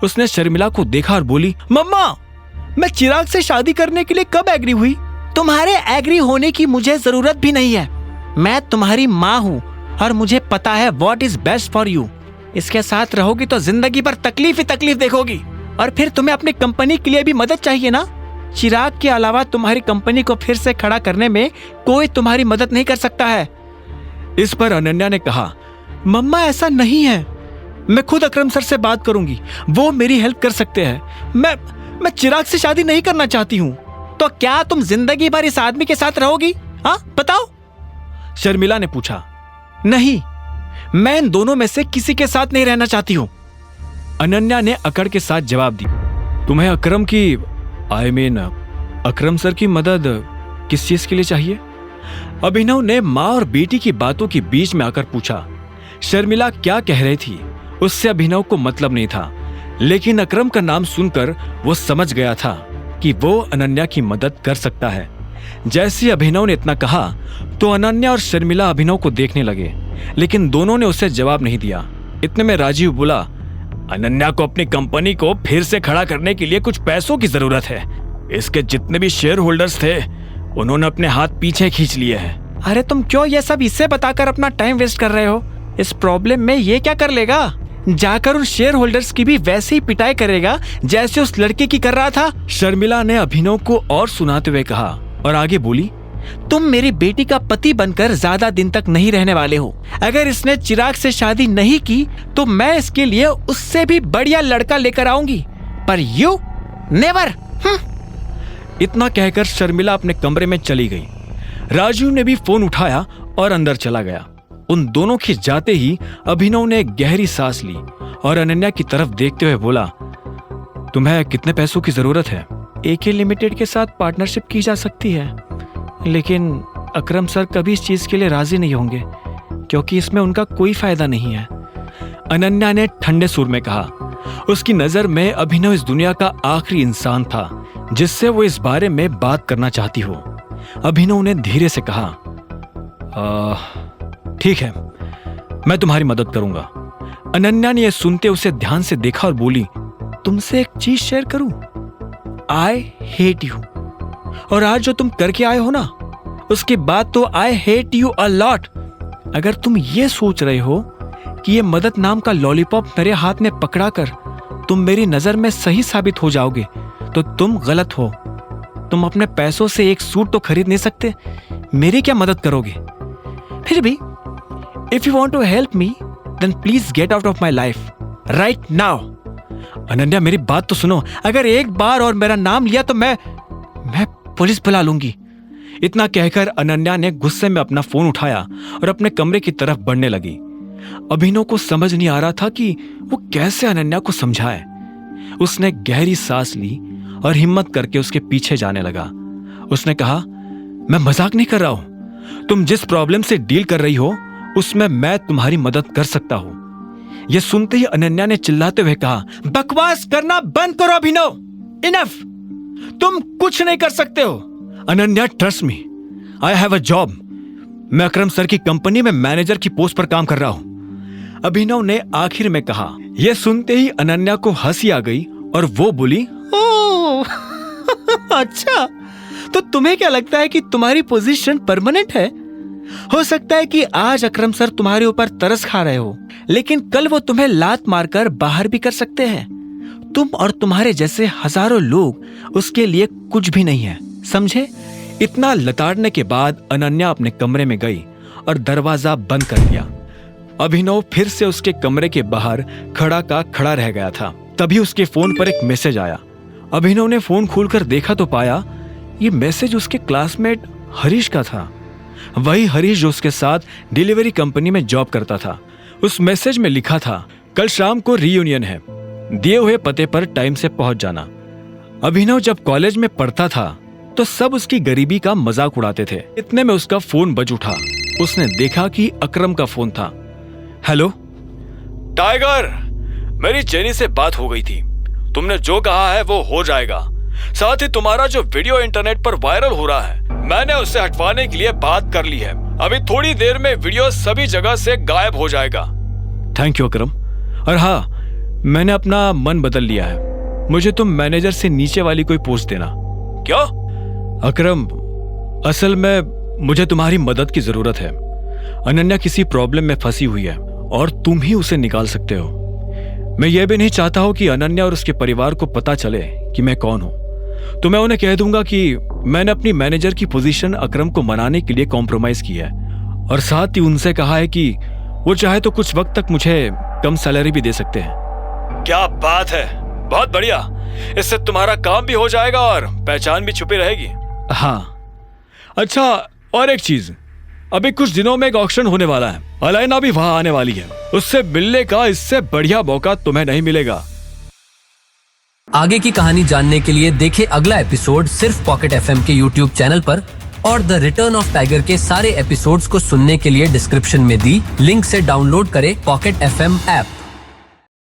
उसने शर्मिला को देखा और बोली, मम्मा, मैं चिराग से शादी करने के लिए कब एग्री हुई? तुम्हारे एग्री होने की मुझे जरूरत भी नहीं है। मैं तुम्हारी माँ हूँ और मुझे पता है what is best for you. इसके साथ रहोगी तो जिंदगी भर तकलीफ ही तकलीफ देखोगी, और फिर तुम्हें अपनी कंपनी के लिए भी मदद चाहिए ना। चिराग के अलावा तुम्हारी कंपनी को फिर से खड़ा करने में कोई तुम्हारी मदद नहीं कर सकता है। इस पर अनन्या ने कहा, मम्मा ऐसा नहीं है, मैं खुद अकरम सर से बात करूंगी, वो मेरी हेल्प कर सकते हैं। मैं चिराग से शादी नहीं करना चाहती हूँ। तो क्या तुम जिंदगी भर इस आदमी के साथ रहोगी? हाँ बताओ, शर्मिला ने पूछा। नहीं, मैं इन दोनों में से किसी के साथ नहीं रहना चाहती हूँ, अनन्या ने अकड़ के साथ जवाब दी। तुम्हें अकरम की अकरम सर की मदद किस चीज के लिए चाहिए? अभिनव ने माँ और बेटी की बातों के बीच में आकर पूछा। शर्मिला क्या कह रही थी उससे अभिनव को मतलब नहीं था, लेकिन अकरम का नाम सुनकर वो समझ गया था कि वो अनन्या की मदद कर सकता है। जैसे अभिनव ने इतना कहा तो अनन्या और शर्मिला अभिनव को देखने लगे, लेकिन दोनों ने उसे जवाब नहीं दिया। इतने में राजीव बोला, अनन्या को अपनी कंपनी को फिर से खड़ा करने के लिए कुछ पैसों की जरूरत है। इसके जितने भी शेयर होल्डर्स थे उन्होंने अपने हाथ पीछे खींच लिए हैं। अरे तुम क्यों ये सब इससे बताकर अपना टाइम वेस्ट कर रहे हो? इस प्रॉब्लम में ये क्या कर लेगा? जाकर उन शेयर होल्डर्स की भी वैसे ही पिटाई करेगा जैसे उस लड़के की कर रहा था। शर्मिला ने अभिनव को और सुनाते हुए कहा और आगे बोली, तुम मेरी बेटी का पति बनकर ज्यादा दिन तक नहीं रहने वाले हो। अगर इसने चिराग से शादी नहीं की तो मैं इसके लिए उससे भी बढ़िया लड़का लेकर आऊंगी, पर यू नेवर। इतना कहकर शर्मिला अपने कमरे में चली गई। राजू ने भी फोन उठाया और अंदर चला गया। उन दोनों के जाते ही अभिनव ने एक गहरी सांस ली और अनन्या की तरफ देखते हुए बोला, तुम्हें कितने पैसों की जरूरत है? एके लिमिटेड के साथ पार्टनरशिप की जा सकती है, लेकिन अकरम सर कभी इस चीज के लिए राजी नहीं होंगे क्योंकि इसमें उनका कोई फायदा नहीं है, अनन्या ने ठंडे सुर में कहा। उसकी नजर में अभिनव इस दुनिया का आखिरी इंसान था जिससे वो इस बारे में बात करना चाहती हो। अभिनव ने धीरे से कहा, ठीक है, मैं तुम्हारी मदद करूंगा। अनन्या ने यह सुनते उसे ध्यान से देखा और बोली, तुमसे एक चीज शेयर करूं? I hate you. और आज जो तुम करके आए हो ना, उसके बाद तो I hate you a lot. अगर तुम ये सोच रहे हो कि ये मदद नाम का लॉलीपॉप मेरे हाथ में पकड़ाकर तुम मेरी नजर में सही साबित हो जाओगे तो तुम गलत हो। तुम अपने पैसों से एक सूट तो खरीद नहीं सकते, मेरी क्या मदद करोगे? फिर भी if you want to help me then please get out of my life right now. Ananya मेरी बात तो सुनो, अगर एक बार और मेरा नाम लिया तो मैं पुलिस बुला लूंगी। इतना कहकर अनन्या ने गुस्से में अपना फोन उठाया और अपने कमरे की तरफ बढ़ने लगी। अभिनव को समझ नहीं आ रहा था कि वो कैसे अनन्या को समझाए। उसने गहरी सांस ली और हिम्मत करके उसके पीछे जाने लगा। उसने कहा, मैं मजाक नहीं कर रहा हूं, तुम जिस प्रॉब्लम से डील कर रही हो उसमें मैं तुम्हारी मदद कर सकता हूं। यह सुनते ही अनन्या ने चिल्लाते हुए कहा, बकवास करना बंद करो अभिनव, इनफ, तुम कुछ नहीं कर सकते हो। Ananya trust me, I have a job. मैं अकरम सर की कंपनी में मैनेजर की पोस्ट पर काम कर रहा हूं, अभिनव ने आखिर में कहा। यह सुनते ही अनन्या को हंसी आ गई और वो बोली, ओह अच्छा, तो तुम्हें क्या लगता है कि तुम्हारी पोजीशन परमानेंट है? हो सकता है कि आज अकरम सर तुम्हारे ऊपर तरस खा रहे हो, लेकिन कल वो तुम्हें लात मारकर बाहर भी कर सकते हैं। तुम और तुम्हारे जैसे हजारों लोग उसके लिए कुछ भी नहीं है, समझे? इतना लताड़ने के बाद अनन्या अपने कमरे में गई और दरवाजा बंद कर दिया। अभिनव फिर से उसके कमरे के बाहर खड़ा का खड़ा रह गया था। तभी उसके फोन पर एक मैसेज आया। अभिनव ने फोन खोलकर देखा तो पाया ये मैसेज उसके क्लासमेट हरीश का था, वही हरीश जो उसके साथ डिलीवरी कंपनी में जॉब करता था। उस मैसेज में लिखा था, कल शाम को रीयूनियन है, दिए हुए पते पर टाइम से पहुंच जाना। अभिनव जब कॉलेज में पढ़ता था तो सब उसकी गरीबी का मजाक उड़ाते थे। इतने में उसका फोन बज उठा। उसने देखा कि अकरम का फोन था। हेलो टाइगर, मेरी जेनी से बात हो गई थी, तुमने जो कहा है वो हो जाएगा। साथ ही तुम्हारा जो वीडियो इंटरनेट पर वायरल हो रहा है, मैंने उससे हटवाने के लिए बात कर ली है। अभी थोड़ी देर में वीडियो सभी जगह से गायब हो जाएगा। थैंक यू अकरम। और हाँ, मैंने अपना मन बदल लिया है। मुझे तुम मैनेजर से नीचे वाली कोई पोस्ट देना। क्यों? अकरम, असल में मुझे तुम्हारी मदद की जरूरत है। अनन्या किसी प्रॉब्लम में फंसी हुई है और तुम ही उसे निकाल सकते हो। मैं यह भी नहीं चाहता हूं कि अनन्या और उसके परिवार को पता चले कि मैं कौन हूं। तो मैं उन्हें कह दूंगा कि मैंने अपनी मैनेजर की पोजीशन अकरम को मनाने के लिए कॉम्प्रोमाइज किया है और साथ ही उनसे कहा है कि वो चाहे तो कुछ वक्त तक मुझे कम सैलरी भी दे सकते हैं। क्या बात है, बहुत बढ़िया। इससे तुम्हारा काम भी हो जाएगा और पहचान भी छुपी रहेगी। हाँ, अच्छा, और एक चीज, अभी कुछ दिनों में एक ऑक्शन होने वाला है। अलैना भी वहां आने वाली है। उससे मिलने का इससे बढ़िया मौका तुम्हें नहीं मिलेगा। आगे की कहानी जानने के लिए देखें अगला एपिसोड सिर्फ पॉकेट एफएम के यूट्यूब चैनल पर, और द रिटर्न ऑफ टाइगर के सारे एपिसोड्स को सुनने के लिए डिस्क्रिप्शन में दी लिंक से डाउनलोड करें पॉकेट एफएम ऐप।